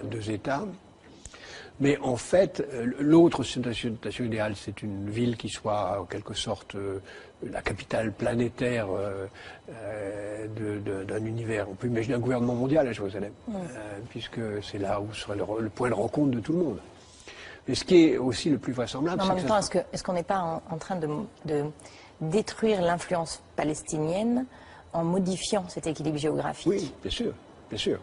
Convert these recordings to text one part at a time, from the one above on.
deux États. Mais en fait, l'autre situation idéale, c'est une ville qui soit en quelque sorte la capitale planétaire d'un univers. On peut imaginer un gouvernement mondial à Jérusalem, puisque c'est là où serait le point de rencontre de tout le monde. Mais ce qui est aussi le plus vraisemblable, c'est en même temps, est-ce qu'on n'est pas en train de détruire l'influence palestinienne en modifiant cet équilibre géographique? Oui, bien sûr. Bien sûr.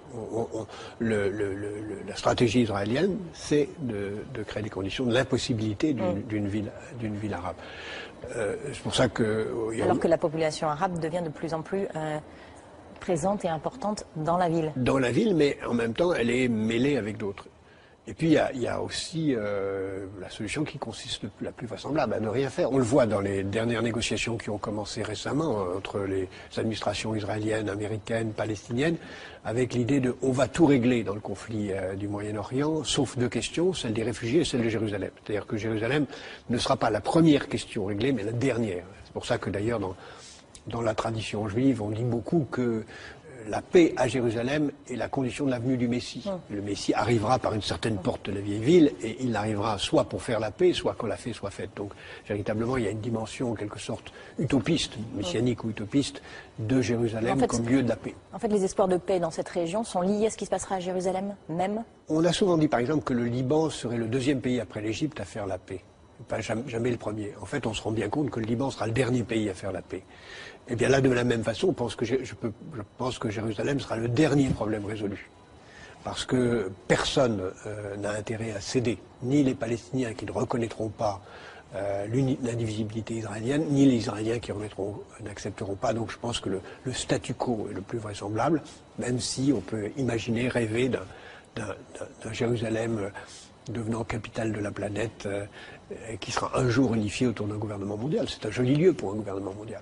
La stratégie israélienne, c'est de créer des conditions de l'impossibilité d'une ville arabe. C'est pour ça que... Alors que la population arabe devient de plus en plus présente et importante dans la ville. Dans la ville, mais en même temps, elle est mêlée avec d'autres. Et puis, il y a aussi la solution qui consiste la plus vraisemblable à ne rien faire. On le voit dans les dernières négociations qui ont commencé récemment entre les administrations israéliennes, américaines, palestiniennes, avec l'idée de on va tout régler dans le conflit du Moyen-Orient, sauf deux questions, celle des réfugiés et celle de Jérusalem. C'est-à-dire que Jérusalem ne sera pas la première question réglée, mais la dernière. C'est pour ça que d'ailleurs, dans la tradition juive, on dit beaucoup que la paix à Jérusalem est la condition de la venue du Messie. Le Messie arrivera par une certaine porte de la vieille ville et il arrivera soit pour faire la paix, soit quand la paix soit faite. Donc, véritablement, il y a une dimension en quelque sorte utopiste, messianique ou utopiste, de Jérusalem comme lieu de la paix. En fait, les espoirs de paix dans cette région sont liés à ce qui se passera à Jérusalem même? On a souvent dit, par exemple, que le Liban serait le deuxième pays après l'Égypte à faire la paix. Pas jamais le premier. En fait, on se rend bien compte que le Liban sera le dernier pays à faire la paix. Et bien là, de la même façon, je pense que Jérusalem sera le dernier problème résolu. Parce que personne n'a intérêt à céder, ni les Palestiniens qui ne reconnaîtront pas l'indivisibilité israélienne, ni les Israéliens qui n'accepteront pas. Donc je pense que le statu quo est le plus vraisemblable, même si on peut imaginer, rêver d'un Jérusalem devenant capitale de la planète, qui sera un jour unifié autour d'un gouvernement mondial. C'est un joli lieu pour un gouvernement mondial.